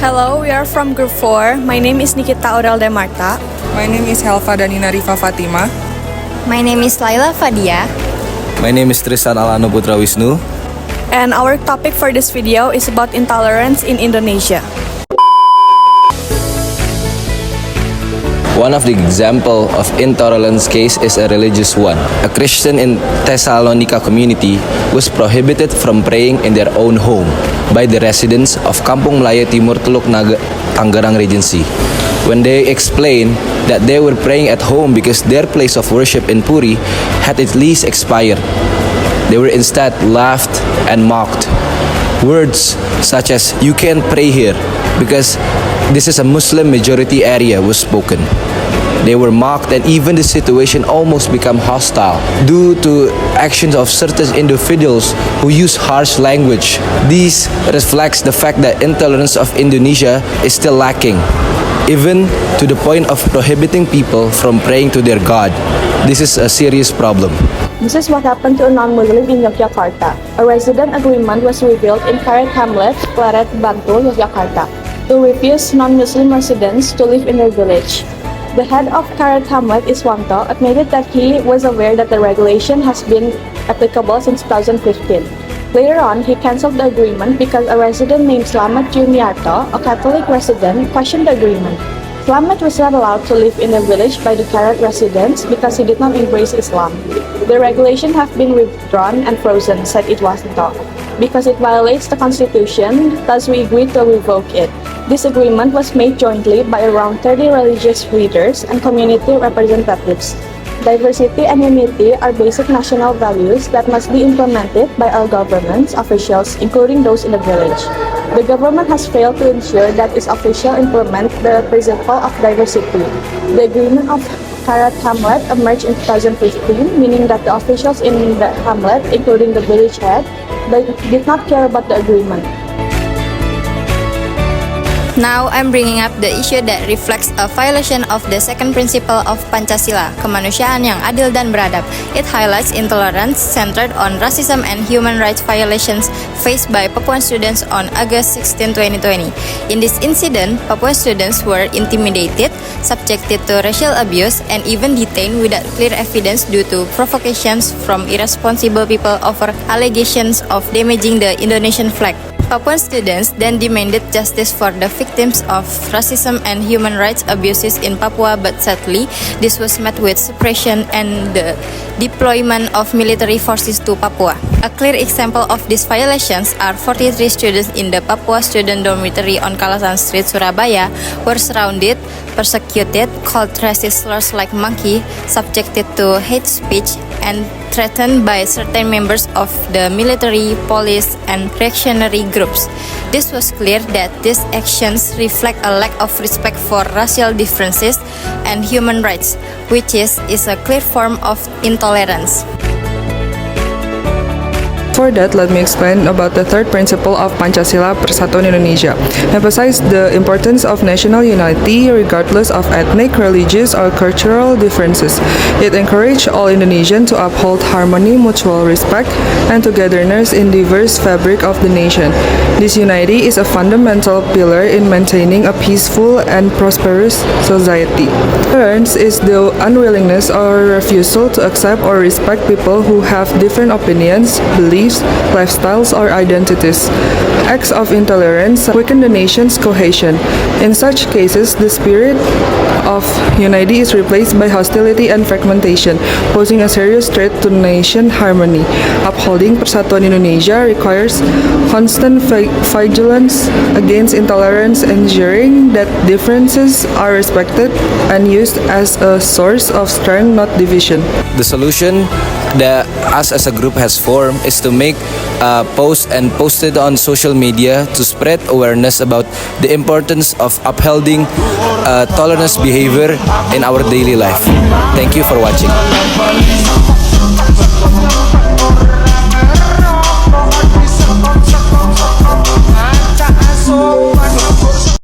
Hello, we are from Group 4. My name is Nikita Aurel de Marta. My name is Helva Danina Rifa Fatima. My name is Laila Fadia. My name is Tristan Alano Putra Wisnu. And our topic for this video is about intolerance in Indonesia. One of the example of intolerance case is a religious one. A Christian in Thessalonica community was prohibited from praying in their own home by the residents of Kampung Melayu Timur Teluk Naga, Tangerang Regency. When they explained that they were praying at home because their place of worship in Puri had its lease expired, they were instead laughed and mocked. Words such as "you can't pray here because this is a Muslim majority area" was spoken. They were mocked, and even the situation almost became hostile due to actions of certain individuals who use harsh language. This reflects the fact that intolerance of Indonesia is still lacking, even to the point of prohibiting people from praying to their God. This is a serious problem. This is what happened to a non-Muslim in Yogyakarta. A resident agreement was revealed in Karet Hamlet, Pleret, Bantul, Yogyakarta, to refuse non-Muslim residents to live in their village. The head of Karet Hamlet, Iswanto, admitted that he was aware that the regulation has been applicable since 2015. Later on, he cancelled the agreement because a resident named Slamet Juniarto, a Catholic resident, questioned the agreement. Slamet was not allowed to live in the village by the Karet residents because he did not embrace Islam. The regulation have been withdrawn and frozen, said Iswanto, because it violates the constitution, thus we agreed to revoke it. This agreement was made jointly by around 30 religious leaders and community representatives. Diversity and unity are basic national values that must be implemented by all governments officials, including those in the village. The government has failed to ensure that its officials implement the principle of diversity. The agreement of Karet Hamlet emerged in 2015, meaning that the officials in the hamlet, including the village head, did not care about the agreement. Now I'm bringing up the issue that reflects a violation of the second principle of Pancasila, kemanusiaan yang adil dan beradab. It highlights intolerance centered on racism and human rights violations faced by Papuan students on August 16, 2020. In this incident, Papuan students were intimidated, subjected to racial abuse, and even detained without clear evidence due to provocations from irresponsible people over allegations of damaging the Indonesian flag. Papuan students then demanded justice for the victims of racism and human rights abuses in Papua, but sadly, this was met with suppression and the deployment of military forces to Papua. A clear example of these violations are 43 students in the Papua student dormitory on Kalasan Street, Surabaya, were surrounded, persecuted, called racist slurs like monkey, subjected to hate speech, and threatened by certain members of the military, police, and reactionary groups. This was clear that these actions reflect a lack of respect for racial differences and human rights, which is a clear form of intolerance. For that, let me explain about the third principle of Pancasila Persatuan Indonesia. Emphasize the importance of national unity regardless of ethnic, religious, or cultural differences. It encourages all Indonesians to uphold harmony, mutual respect, and togetherness in diverse fabric of the nation. This unity is a fundamental pillar in maintaining a peaceful and prosperous society. Tolerance is the unwillingness or refusal to accept or respect people who have different opinions, beliefs, lifestyles, or identities. Acts of intolerance weaken the nation's cohesion. In such cases, the spirit of unity is replaced by hostility and fragmentation, posing a serious threat to nation harmony. Upholding Persatuan Indonesia requires constant vigilance against intolerance, ensuring that differences are respected and used as a source of strength, not division. The solution that us as a group has formed is to make posts and post it on social media to spread awareness about the importance of upholding tolerance behavior in our daily life. Thank you for watching.